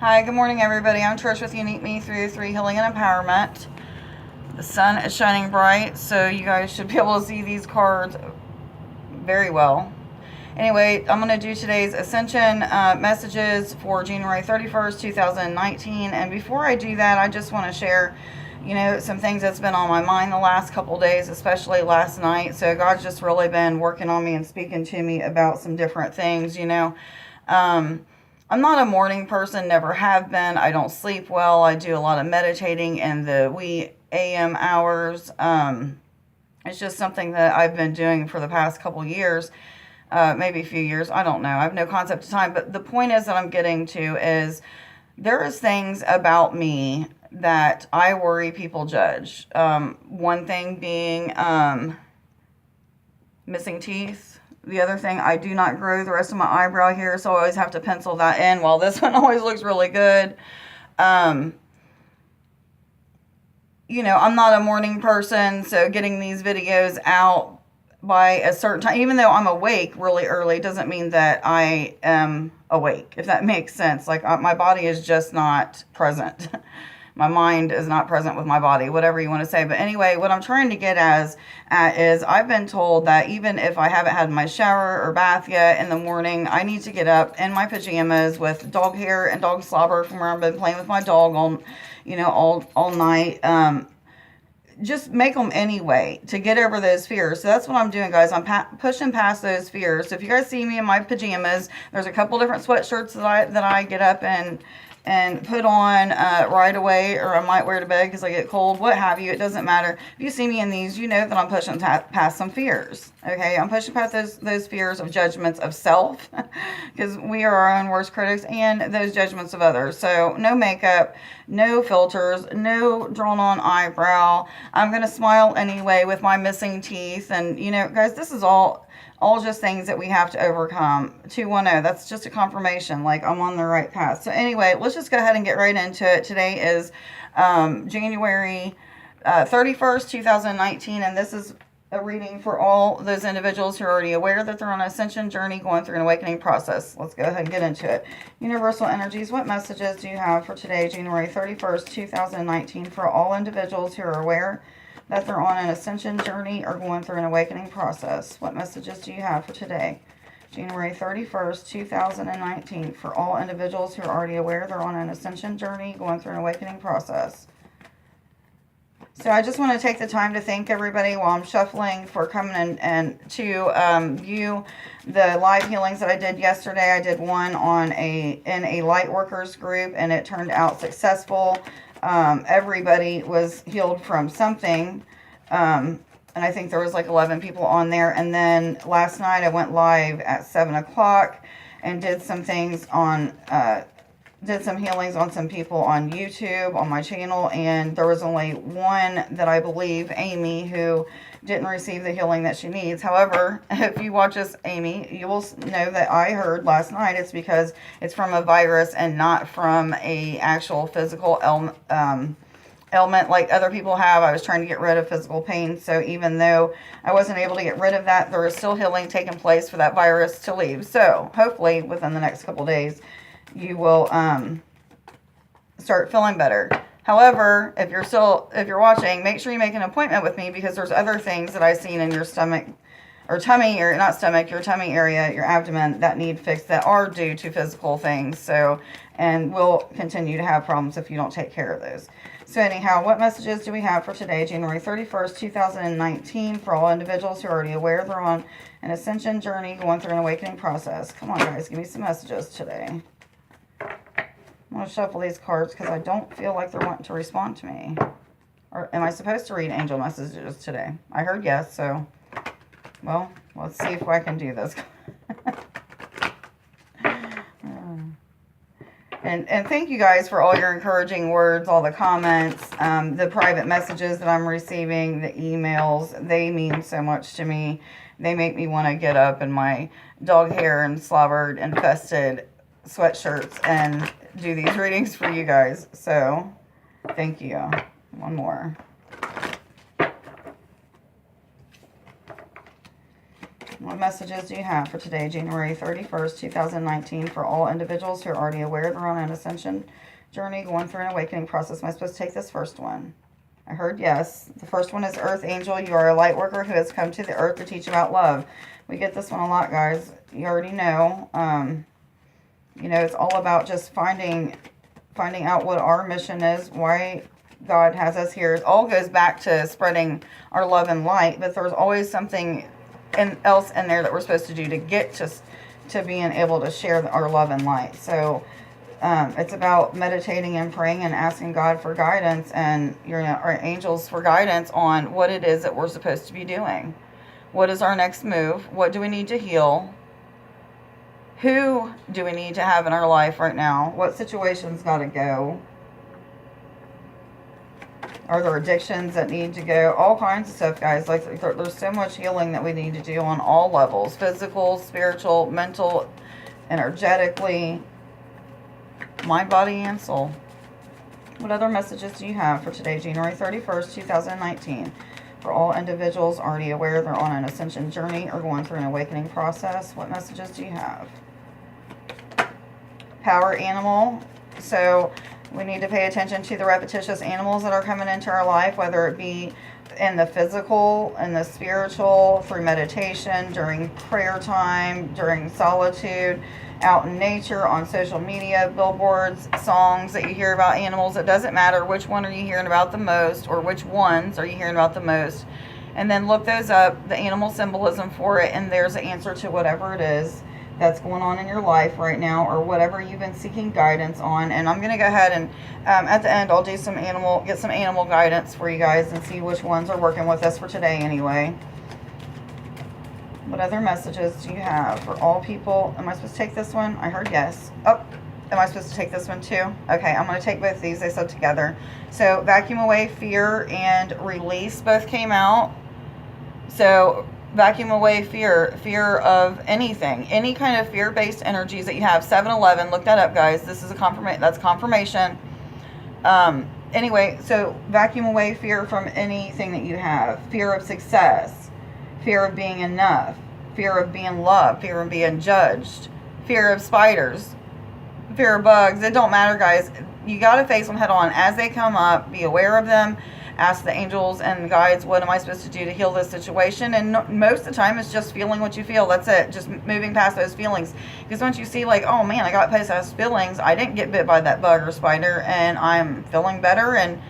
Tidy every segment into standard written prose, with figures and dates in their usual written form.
Hi, good morning, everybody. I'm Trish with Unique Me 303 Healing and Empowerment. The sun is shining bright, so you guys should be able to see these cards very well. Anyway, I'm going to do today's Ascension messages for January 31st, 2019. And before I do that, I just want to share, some things that's been on my mind the last couple days, especially last night. So God's just really been working on me and speaking to me about some different things. I'm not a morning person, never have been. I don't sleep well. I do a lot of meditating in the wee AM hours. It's just something that I've been doing for the past couple years, maybe a few years. I don't know. I have no concept of time. But the point is that I'm getting to is there is things about me that I worry people judge. One thing being missing teeth. The other thing, I do not grow the rest of my eyebrow here, so I always have to pencil that in, while this one always looks really good. I'm not a morning person, so getting these videos out by a certain time, even though I'm awake really early, doesn't mean that I am awake, if that makes sense. Like, my body is just not present. My mind is not present with my body, whatever you want to say. But anyway, what I'm trying to get at is I've been told that even if I haven't had my shower or bath yet in the morning, I need to get up in my pajamas with dog hair and dog slobber from where I've been playing with my dog all night. Just make them anyway to get over those fears. So that's what I'm doing, guys. I'm pushing past those fears. So if you guys see me in my pajamas, there's a couple different sweatshirts that I get up and put on right away, or I might wear to bed because I get cold, what have you. It doesn't matter. If you see me in these, you know that I'm pushing past some fears. Okay, I'm pushing past those fears of judgments of self, because we are our own worst critics, and those judgments of others. So no makeup, no filters, no drawn on eyebrow. I'm going to smile anyway with my missing teeth. And, guys, this is all just things that we have to overcome. 210, that's just a confirmation, like I'm on the right path. So anyway, let's just go ahead and get right into it. Today is January 31st, 2019, and this is a reading for all those individuals who are already aware that they're on an ascension journey, going through an awakening process. Let's go ahead and get into it. Universal energies, what messages do you have for today, January 31st, 2019, for all individuals who are aware that they're on an ascension journey or going through an awakening process? What messages do you have for today, January 31st, 2019, for all individuals who are already aware they're on an ascension journey, going through an awakening process? So I just want to take the time to thank everybody while I'm shuffling for coming in and to view the live healings that I did yesterday. I did one in a light workers group, and it turned out successful. Everybody was healed from something, and I think there was like 11 people on there. And then last night I went live at 7 o'clock and did some things did some healings on some people on YouTube, on my channel, and there was only one that I believe, Amy, who didn't receive the healing that she needs. However, if you watch this, Amy, you will know that I heard last night it's because it's from a virus and not from a actual physical ailment like other people have. I was trying to get rid of physical pain, so even though I wasn't able to get rid of that, there is still healing taking place for that virus to leave. So hopefully within the next couple days you will start feeling better. However, if you're watching, make sure you make an appointment with me, because there's other things that I've seen in your stomach or tummy area, not stomach, your tummy area, your abdomen, that need fixed, that are due to physical things. So, and we'll continue to have problems if you don't take care of those. So anyhow, what messages do we have for today, January 31st, 2019, for all individuals who are already aware they're on an ascension journey, going through an awakening process? Come on, guys, give me some messages today. I'm going to shuffle these cards because I don't feel like they're wanting to respond to me. Or am I supposed to read angel messages today? I heard yes, so, well, let's see if I can do this. And thank you guys for all your encouraging words, all the comments, the private messages that I'm receiving, the emails. They mean so much to me. They make me want to get up in my dog hair and slobbered infested sweatshirts and do these readings for you guys. So thank you. One more. What messages do you have for today, January 31st, 2019, for all individuals who are already aware they're on an ascension journey, going through an awakening process? Am I supposed to take this first one? I heard yes. The first one is Earth Angel. You are a light worker who has come to the earth to teach about love. We get this one a lot, guys. You already know. You know, it's all about just finding out what our mission is, why God has us here. It all goes back to spreading our love and light, but there's always something else in there that we're supposed to do to get to being able to share our love and light. So it's about meditating and praying and asking God for guidance and our angels for guidance on what it is that we're supposed to be doing. What is our next move? What do we need to heal? Who do we need to have in our life right now? What situations got to go? Are there addictions that need to go? All kinds of stuff, guys. Like, there's so much healing that we need to do on all levels. Physical, spiritual, mental, energetically, mind, body, and soul. What other messages do you have for today, January 31st, 2019? For all individuals already aware they're on an ascension journey or going through an awakening process, what messages do you have? Power animal. So we need to pay attention to the repetitious animals that are coming into our life, whether it be in the physical, in the spiritual, through meditation, during prayer time, during solitude, out in nature, on social media, billboards, songs that you hear about animals. It doesn't matter which one are you hearing about the most, or which ones are you hearing about the most. And then look those up, the animal symbolism for it, and there's an answer to whatever it is that's going on in your life right now, or whatever you've been seeking guidance on. And I'm going to go ahead and at the end I'll do get some animal guidance for you guys and see which ones are working with us for today anyway. What other messages do you have for all people? Am I supposed to take this one? I heard yes. Oh, am I supposed to take this one too? Okay, I'm going to take both of these. They said together. So vacuum away fear and release both came out. So vacuum away fear of anything, any kind of fear-based energies that you have. 7-Eleven, look that up, guys. This is that's confirmation. Anyway, so vacuum away fear from anything that you have. Fear of success, fear of being enough, fear of being loved, fear of being judged, fear of spiders, fear of bugs. It don't matter, guys. You got to face them head on as they come up. Be aware of them. Ask the angels and guides, what am I supposed to do to heal this situation? And most of the time, it's just feeling what you feel. That's it. Just moving past those feelings. Because once you see, like, oh man, I got past those feelings. I didn't get bit by that bug or spider, and I'm feeling better. And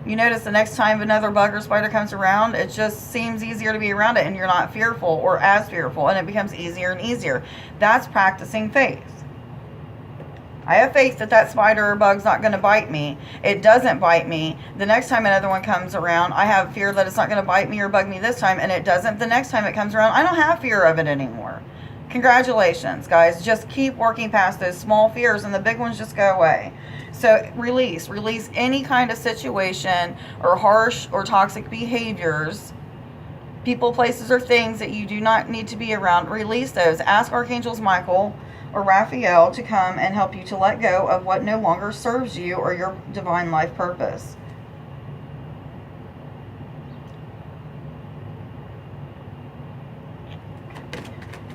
you notice the next time another bug or spider comes around, it just seems easier to be around it, and you're not fearful or as fearful, and it becomes easier and easier. That's practicing faith. I have faith that that spider or bug's not going to bite me. It doesn't bite me. The next time another one comes around, I have fear that it's not going to bite me or bug me this time, and it doesn't. The next time it comes around, I don't have fear of it anymore. Congratulations, guys. Just keep working past those small fears, and the big ones just go away. So release any kind of situation or harsh or toxic behaviors, people, places, or things that you do not need to be around. Release those. Ask Archangels Michael or Raphael to come and help you to let go of what no longer serves you or your divine life purpose.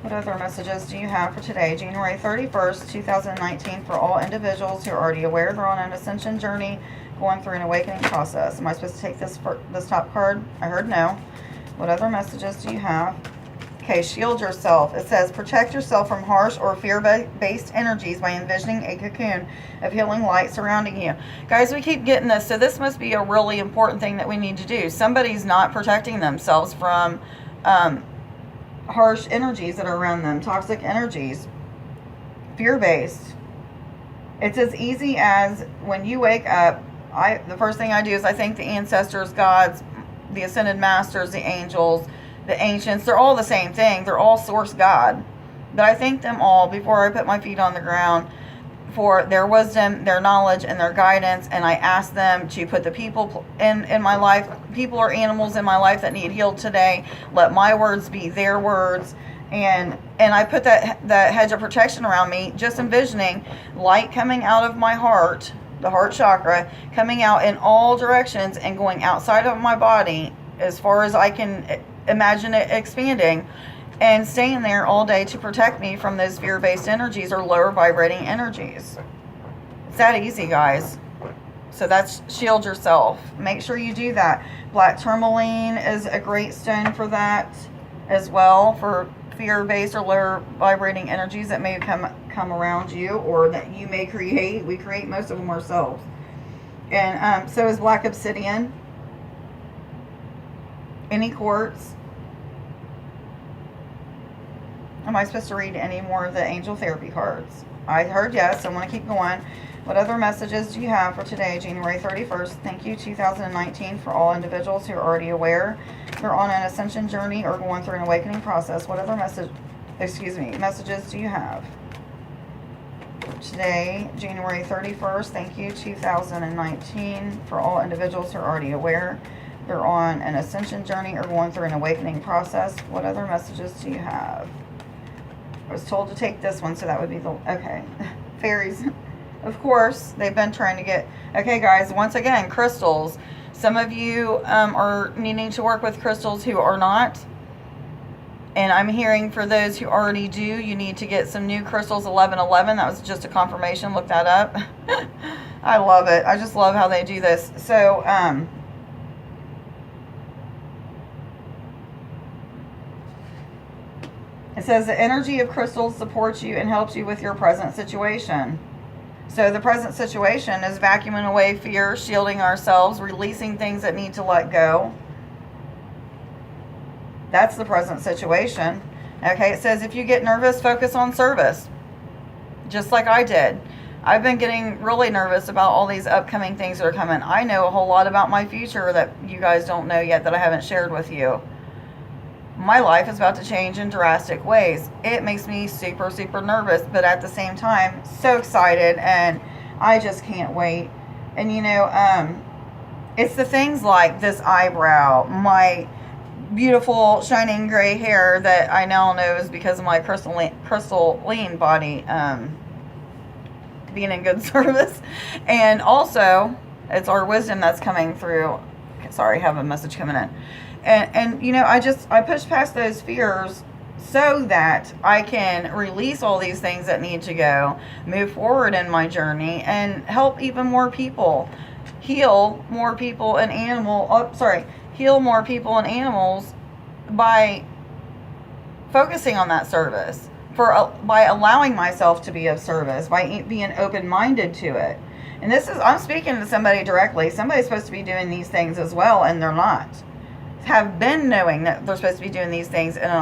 What other messages do you have for today, January 31st, 2019, for all individuals who are already aware they're on an ascension journey, going through an awakening process? Am I supposed to take this top card? I heard no. What other messages do you have? Okay, shield yourself. It says, protect yourself from harsh or fear-based energies by envisioning a cocoon of healing light surrounding you. Guys, we keep getting this, so this must be a really important thing that we need to do. Somebody's not protecting themselves from harsh energies that are around them, toxic energies, fear-based. It's as easy as when you wake up, the first thing I do is I thank the ancestors, gods, the ascended masters, the angels, the ancients. They're all the same thing. They're all source God. But I thank them all before I put my feet on the ground for their wisdom, their knowledge, and their guidance. And I ask them to put the people in my life, people or animals in my life that need healed today. Let my words be their words. And I put that hedge of protection around me, just envisioning light coming out of my heart, the heart chakra, coming out in all directions and going outside of my body as far as I can imagine it expanding, and staying there all day to protect me from those fear-based energies or lower vibrating energies. It's that easy, guys. So that's shield yourself. Make sure you do that. Black tourmaline is a great stone for that as well, for fear-based or lower vibrating energies that may come around you or that you may create. We create most of them ourselves. And so is black obsidian. Any quartz. Am I supposed to read any more of the angel therapy cards? I heard yes. I want to keep going. What other messages do you have for today, January 31st? Thank you, 2019, for all individuals who are already aware they're on an ascension journey or going through an awakening process. What other messages do you have? Today, January 31st, thank you, 2019, for all individuals who are already aware they're on an ascension journey or going through an awakening process. What other messages do you have? I was told to take this one, so that would be the... Okay. Fairies. Of course, they've been trying to get... Okay, guys, once again, crystals. Some of you are needing to work with crystals who are not. And I'm hearing for those who already do, you need to get some new crystals 1111. That was just a confirmation. Look that up. I love it. I just love how they do this. So, it says the energy of crystals supports you and helps you with your present situation. So the present situation is vacuuming away fear, shielding ourselves, releasing things that need to let go. That's the present situation. Okay, it says if you get nervous, focus on service. Just like I did. I've been getting really nervous about all these upcoming things that are coming. I know a whole lot about my future that you guys don't know yet, that I haven't shared with you. My life is about to change in drastic ways. It makes me super, super nervous, but at the same time, so excited, and I just can't wait. And you know, it's the things like this eyebrow, my beautiful shining gray hair that I now know is because of my crystalline body being in good service. And also, it's our wisdom that's coming through. Sorry, I have a message coming in. And you know, I push past those fears so that I can release all these things that need to go, move forward in my journey, and help even more people, heal more people and heal more people and animals by focusing on that service, by allowing myself to be of service, by being open-minded to it. And I'm speaking to somebody directly. Somebody's supposed to be doing these things as well, and they're not. Have been knowing that they're supposed to be doing these things and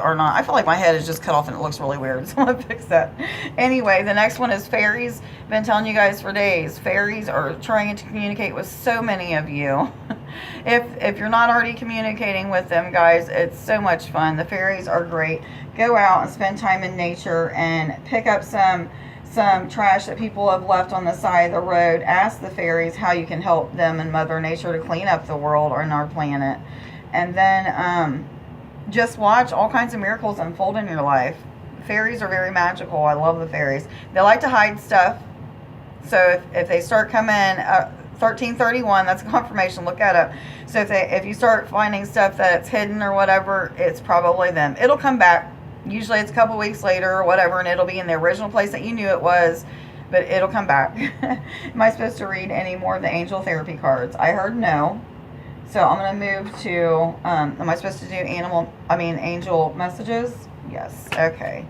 are not. I feel like my head is just cut off and it looks really weird, so I'm going to fix that. Anyway, the next one is fairies. Been telling you guys for days. Fairies are trying to communicate with so many of you. If you're not already communicating with them, guys, it's so much fun. The fairies are great. Go out and spend time in nature and pick up some trash that people have left on the side of the road. Ask the fairies how you can help them and Mother Nature to clean up the world or in our planet. And then just watch all kinds of miracles unfold in your life. Fairies are very magical. I love the fairies. They like to hide stuff. So if they start coming, 1331, that's a confirmation. Look that up. So if you start finding stuff that's hidden or whatever, it's probably them. It'll come back. Usually it's a couple weeks later or whatever, and it'll be in the original place that you knew it was, but it'll come back. Am I supposed to read any more of the angel therapy cards? I heard no. So I'm going to move to, am I supposed to do angel messages? Yes. Okay.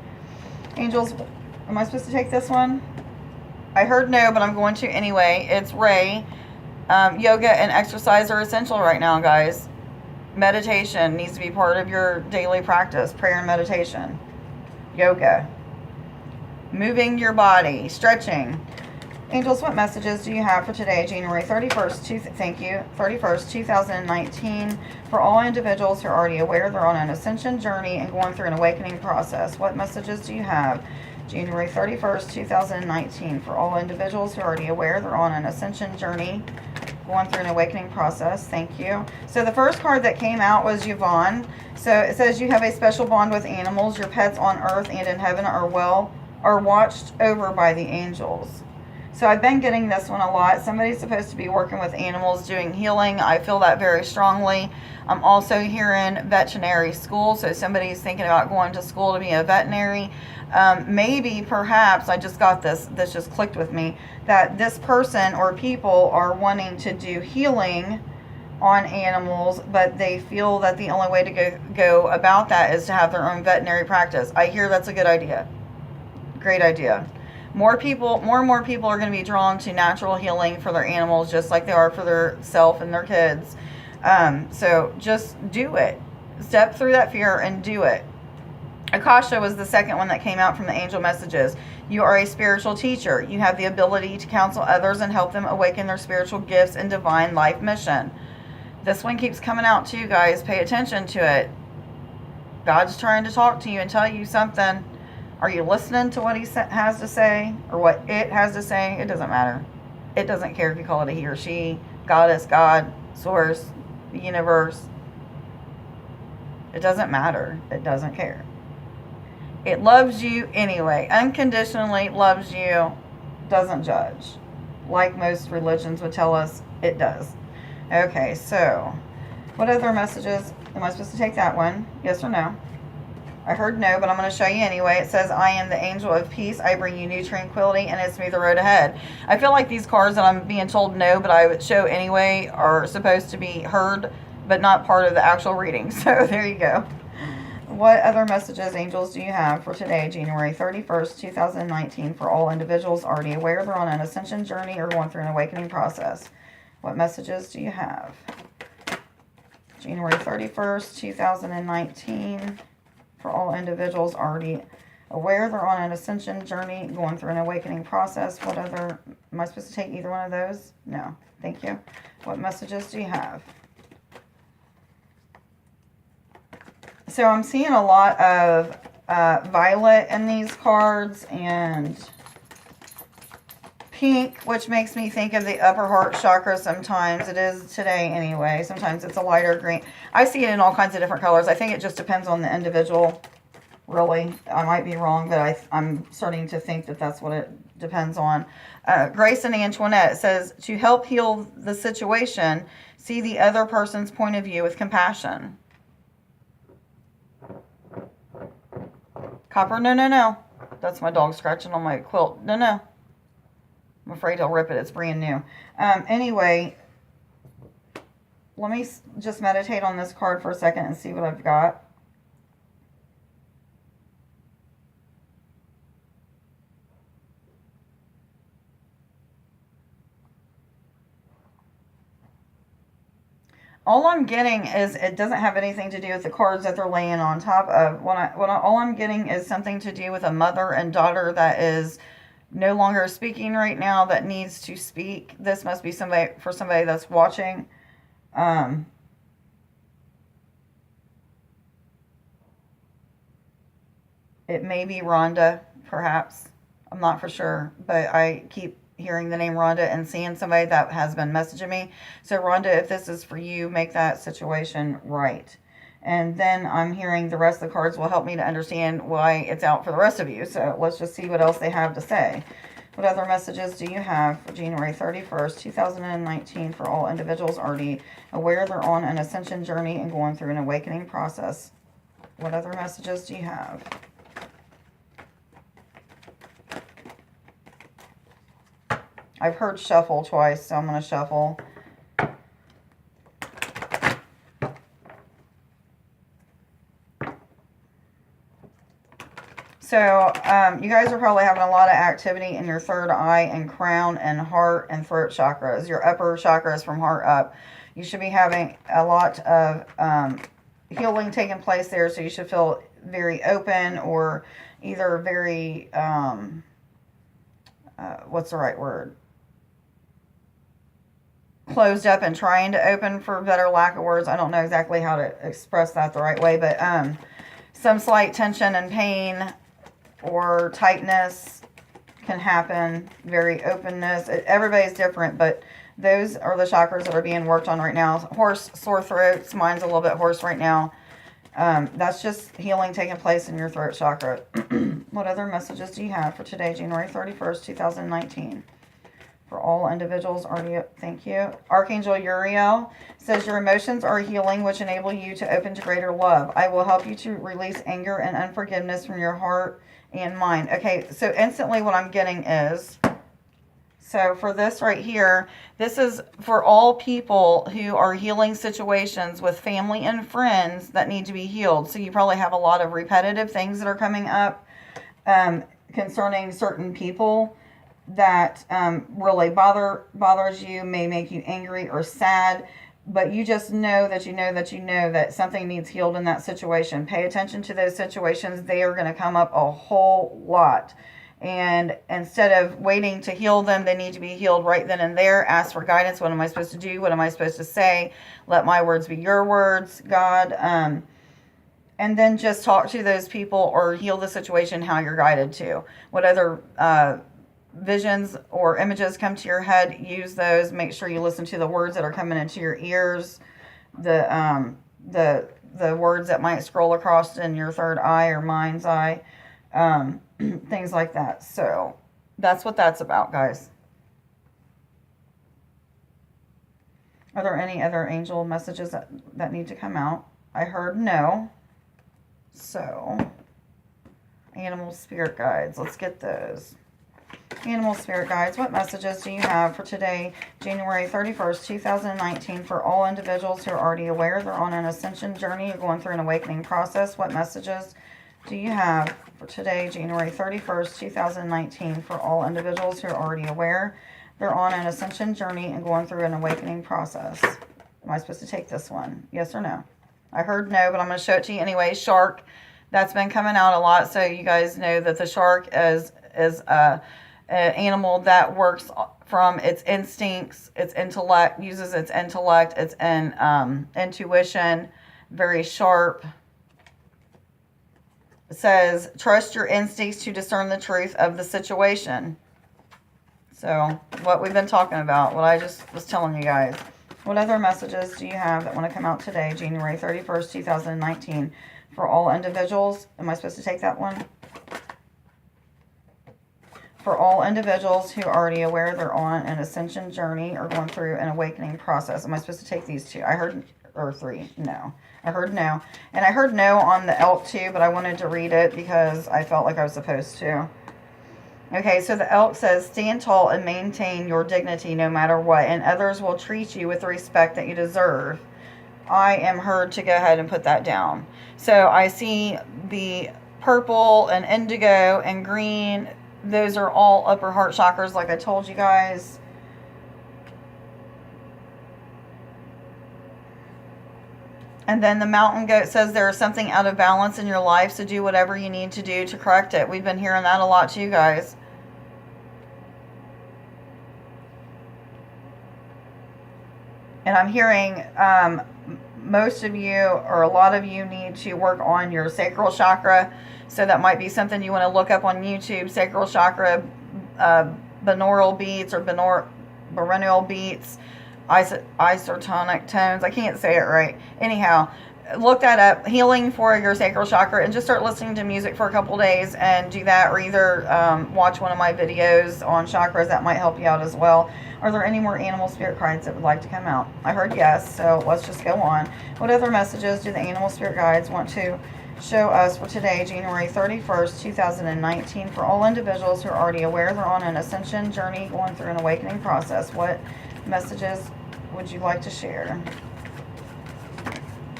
Angels, am I supposed to take this one? I heard no, but I'm going to anyway. It's Ray. Yoga and exercise are essential right now, guys. Meditation needs to be part of your daily practice. Prayer and meditation. Yoga. Moving your body. Stretching. Angels, what messages do you have for today, January 31st? Thank you. 31st, 2019. For all individuals who are already aware they're on an ascension journey and going through an awakening process. What messages do you have? January 31st, 2019. For all individuals who are already aware they're on an ascension journey, going through an awakening process. Thank you. So the first card that came out was Yvonne. So it says you have a special bond with animals. Your pets on earth and in heaven are watched over by the angels. So I've been getting this one a lot. Somebody's supposed to be working with animals doing healing. I feel that very strongly. I'm also hearing veterinary school. So somebody's thinking about going to school to be a veterinary. Maybe, perhaps, I just got this just clicked with me, that this person or people are wanting to do healing on animals, but they feel that the only way to go about that is to have their own veterinary practice. I hear that's a good idea. Great idea. More and more people are going to be drawn to natural healing for their animals, just like they are for their self and their kids. So just do it. Step through that fear and do it. Akasha was the second one that came out from the angel messages. You are a spiritual teacher. You have the ability to counsel others and help them awaken their spiritual gifts and divine life mission. This one keeps coming out too, guys. Pay attention to it. God's trying to talk to you and tell you something. Are you listening to what he has to say or what it has to say? It doesn't matter. It doesn't care if you call it a he or she, goddess, God, source, the universe. It doesn't matter. It doesn't care. It loves you anyway. Unconditionally loves you. Doesn't judge. Like most religions would tell us, it does. Okay, so what other messages? Am I supposed to take that one? Yes or no? I heard no, but I'm going to show you anyway. It says, I am the angel of peace. I bring you new tranquility, and it's me the road ahead. I feel like these cards that I'm being told no, but I would show anyway, are supposed to be heard, but not part of the actual reading. So there you go. What other messages, angels, do you have for today, January 31st, 2019, for all individuals already aware they're on an ascension journey or going through an awakening process? What messages do you have? January 31st, 2019, for all individuals already aware they're on an ascension journey, going through an awakening process. What other, am I supposed to take either one of those? No, thank you. What messages do you have? So I'm seeing a lot of violet in these cards and pink, which makes me think of the upper heart chakra sometimes. It is today anyway. Sometimes it's a lighter green. I see it in all kinds of different colors. I think it just depends on the individual, really. I might be wrong, but I'm starting to think that that's what it depends on. Grace and Antoinette says, to help heal the situation, see the other person's point of view with compassion. Copper, no, no, no. That's my dog scratching on my quilt. No, no. I'm afraid he'll rip it. It's brand new. Anyway, let me just meditate on this card for a second and see what I've got. All I'm getting is it doesn't have anything to do with the cards that they're laying on top of. All I'm getting is something to do with a mother and daughter that is no longer speaking right now that needs to speak. This must be somebody that's watching. It may be Rhonda, perhaps. I'm not for sure, but I keep hearing the name Rhonda and seeing somebody that has been messaging me. So Rhonda, if this is for you, make that situation right. And then I'm hearing the rest of the cards will help me to understand why it's out for the rest of you. So let's just see what else they have to say. What other messages do you have for January 31st, 2019 for all individuals already aware they're on an ascension journey and going through an awakening process? What other messages do you have? I've heard shuffle twice, so I'm going to shuffle. So you guys are probably having a lot of activity in your third eye and crown and heart and throat chakras. Your upper chakras from heart up. You should be having a lot of healing taking place there, so you should feel very open or either very, what's the right word? Closed up and trying to open, for better lack of words. I don't know exactly how to express that the right way, but some slight tension and pain or tightness can happen. Very openness. Everybody's different, but those are the chakras that are being worked on right now. Hoarse, sore throats. Mine's a little bit hoarse right now. That's just healing taking place in your throat chakra. What other messages do you have for today, January 31st, 2019? for all individuals already. Thank you. Archangel Uriel says your emotions are healing, which enable you to open to greater love. I will help you to release anger and unforgiveness from your heart and mind. Okay, so instantly what I'm getting is, so for this right here, this is for all people who are healing situations with family and friends that need to be healed. So you probably have a lot of repetitive things that are coming up concerning certain people that really bothers you, may make you angry or sad, but you just know that you know that you know that something needs healed in that situation. Pay attention to those situations. They are going to come up a whole lot. And instead of waiting to heal them, they need to be healed right then and there. Ask for guidance. What am I supposed to do? What am I supposed to say? Let my words be your words, God. And then just talk to those people or heal the situation how you're guided to. What other visions or images come to your head, use those. Make sure you listen to the words that are coming into your ears. The words that might scroll across in your third eye or mind's eye. Things like that. So that's what that's about, guys. Are there any other angel messages that need to come out? I heard no. So, animal spirit guides. Let's get those. Animal spirit guides, what messages do you have for today, January 31st, 2019, for all individuals who are already aware they're on an ascension journey or going through an awakening process? What messages do you have for today, January 31st, 2019, for all individuals who are already aware they're on an ascension journey and going through an awakening process? Am I supposed to take this one? Yes or no? I heard no, but I'm going to show it to you anyway. Shark, that's been coming out a lot, so you guys know that the shark is an animal that works from its instincts, its intellect, uses its intellect, its intuition, very sharp. It says, trust your instincts to discern the truth of the situation. So, what we've been talking about, what I just was telling you guys. What other messages do you have that want to come out today, January 31st, 2019, for all individuals? Am I supposed to take that one? For all individuals who are already aware they're on an ascension journey or going through an awakening process. Am I supposed to take these two? I heard, or three. No. I heard no. And I heard no on the elk too, but I wanted to read it because I felt like I was supposed to. Okay, so the elk says, stand tall and maintain your dignity no matter what, and others will treat you with the respect that you deserve. I am heard to go ahead and put that down. So I see the purple and indigo and green. Those are all upper heart chakras, like I told you guys. And then the mountain goat says there is something out of balance in your life, so do whatever you need to do to correct it. We've been hearing that a lot too, guys. And I'm hearing most of you, or a lot of you, need to work on your sacral chakra. So that might be something you want to look up on YouTube. Sacral chakra, binaural beats or binaural beats, isotonic tones. I can't say it right. Anyhow, look that up. Healing for your sacral chakra, and just start listening to music for a couple days and do that, or either watch one of my videos on chakras. That might help you out as well. Are there any more animal spirit guides that would like to come out? I heard yes, so let's just go on. What other messages do the animal spirit guides want to show us for today, January 31st, 2019, for all individuals who are already aware they're on an ascension journey going through an awakening process? What messages would you like to share?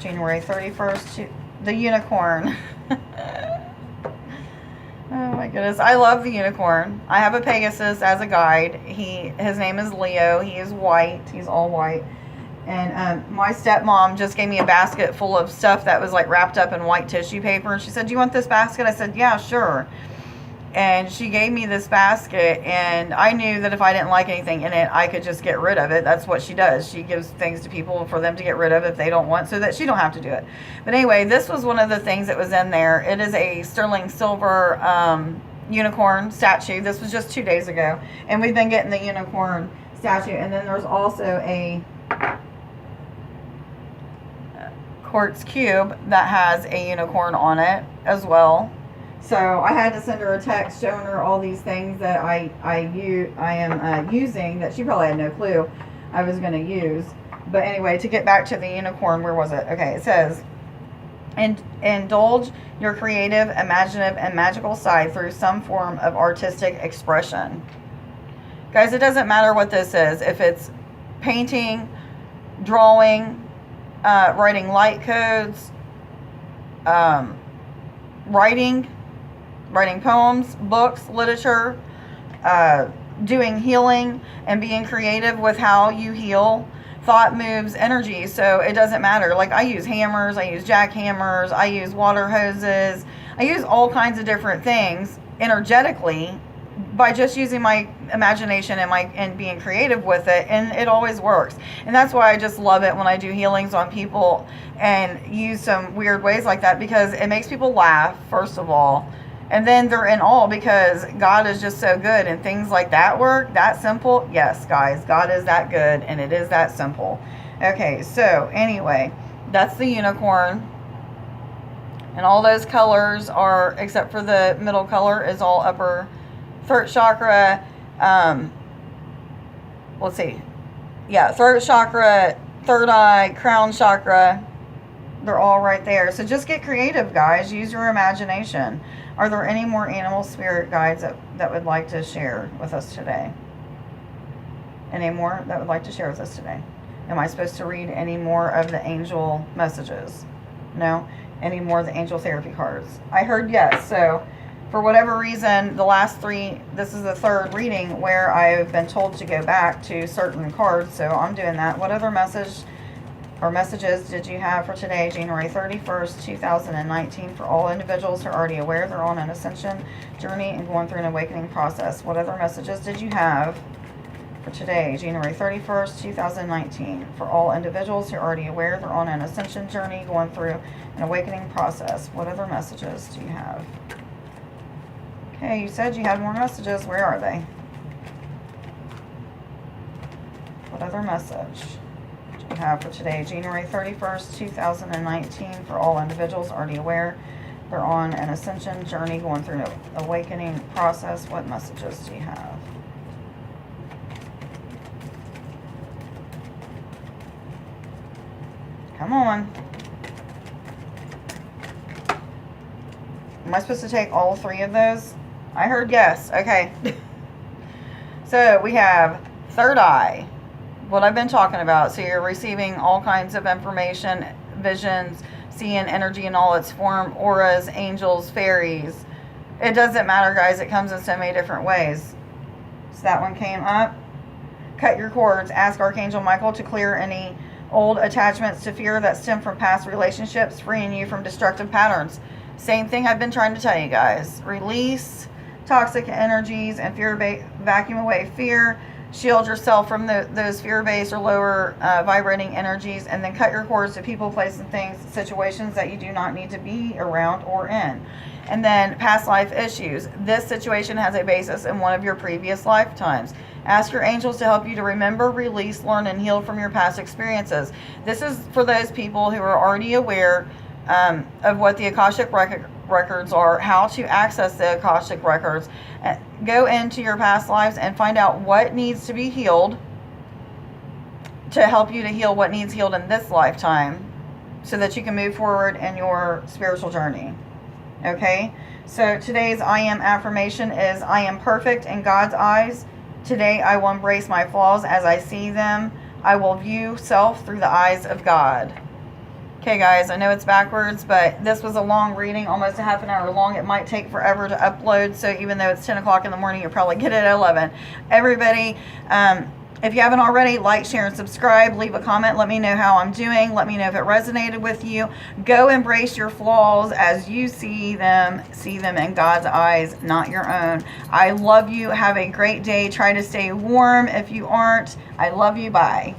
January 31st, the unicorn. Oh my goodness, I love the unicorn. I have a Pegasus as a guide. His name is Leo. He is white. He's all white. And my stepmom just gave me a basket full of stuff that was like wrapped up in white tissue paper. And she said, do you want this basket? I said, yeah, sure. And she gave me this basket, and I knew that if I didn't like anything in it, I could just get rid of it. That's what she does. She gives things to people for them to get rid of if they don't want, so that she don't have to do it. But anyway, this was one of the things that was in there. It is a sterling silver unicorn statue. This was just 2 days ago, and we've been getting the unicorn statue. And then there's also a quartz cube that has a unicorn on it as well. So I had to send her a text showing her all these things that I am using that she probably had no clue I was going to use. But anyway, to get back to the unicorn, where was it? Okay, it says, indulge your creative, imaginative, and magical side through some form of artistic expression. Guys, it doesn't matter what this is. If it's painting, drawing, writing light codes, writing poems, books, literature, doing healing, and being creative with how you heal. Thought moves energy, so it doesn't matter. Like, I use hammers, I use jackhammers, I use water hoses, I use all kinds of different things energetically by just using my imagination and being creative with it, and it always works. And that's why I just love it when I do healings on people and use some weird ways like that, because it makes people laugh, first of all, and then they're in awe because God is just so good, and things like that work, that simple. Yes, guys, God is that good, and it is that simple. Okay, so anyway, that's the unicorn. And all those colors are, except for the middle color, is all upper throat chakra. Let's see. Yeah, throat chakra, third eye, crown chakra. They're all right there. So just get creative, guys. Use your imagination. Are there any more animal spirit guides that would like to share with us today? Any more that would like to share with us today? Am I supposed to read any more of the angel messages? No? Any more of the angel therapy cards? I heard yes. So for whatever reason, the last three, this is the third reading where I've been told to go back to certain cards. So I'm doing that. What other message or messages did you have for today, January 31st, 2019, for all individuals who are already aware they're on an ascension journey and going through an awakening process? What other messages did you have for today, January 31st, 2019, for all individuals who are already aware they're on an ascension journey going through an awakening process? What other messages do you have? Okay, you said you had more messages. Where are they? What other message do you have for today, January 31st, 2019, for all individuals already aware they're on an ascension journey going through an awakening process? What messages do you have? Come on. Am I supposed to take all three of those? I heard yes. Okay. So we have third eye, what I've been talking about. So you're receiving all kinds of information, visions, seeing energy in all its form, auras, angels, fairies. It doesn't matter, guys. It comes in so many different ways. So that one came up. Cut your cords. Ask Archangel Michael to clear any old attachments to fear that stem from past relationships, freeing you from destructive patterns. Same thing I've been trying to tell you guys. Release toxic energies and vacuum away fear. Shield yourself from those fear-based or lower vibrating energies, and then cut your cords to people, places, and things, situations that you do not need to be around or in. And then past life issues. This situation has a basis in one of your previous lifetimes. Ask your angels to help you to remember, release, learn, and heal from your past experiences. This is for those people who are already aware of what the Akashic records are, how to access the Akashic records. Go into your past lives and find out what needs to be healed to help you to heal what needs healed in this lifetime so that you can move forward in your spiritual journey. Okay? So today's I am affirmation is, I am perfect in God's eyes. Today I will embrace my flaws as I see them. I will view self through the eyes of God. Okay, guys, I know it's backwards, but this was a long reading, almost a half an hour long. It might take forever to upload, so even though it's 10 o'clock in the morning, you'll probably get it at 11. Everybody, if you haven't already, like, share, and subscribe. Leave a comment. Let me know how I'm doing. Let me know if it resonated with you. Go embrace your flaws as you see them. See them in God's eyes, not your own. I love you. Have a great day. Try to stay warm if you aren't. I love you. Bye.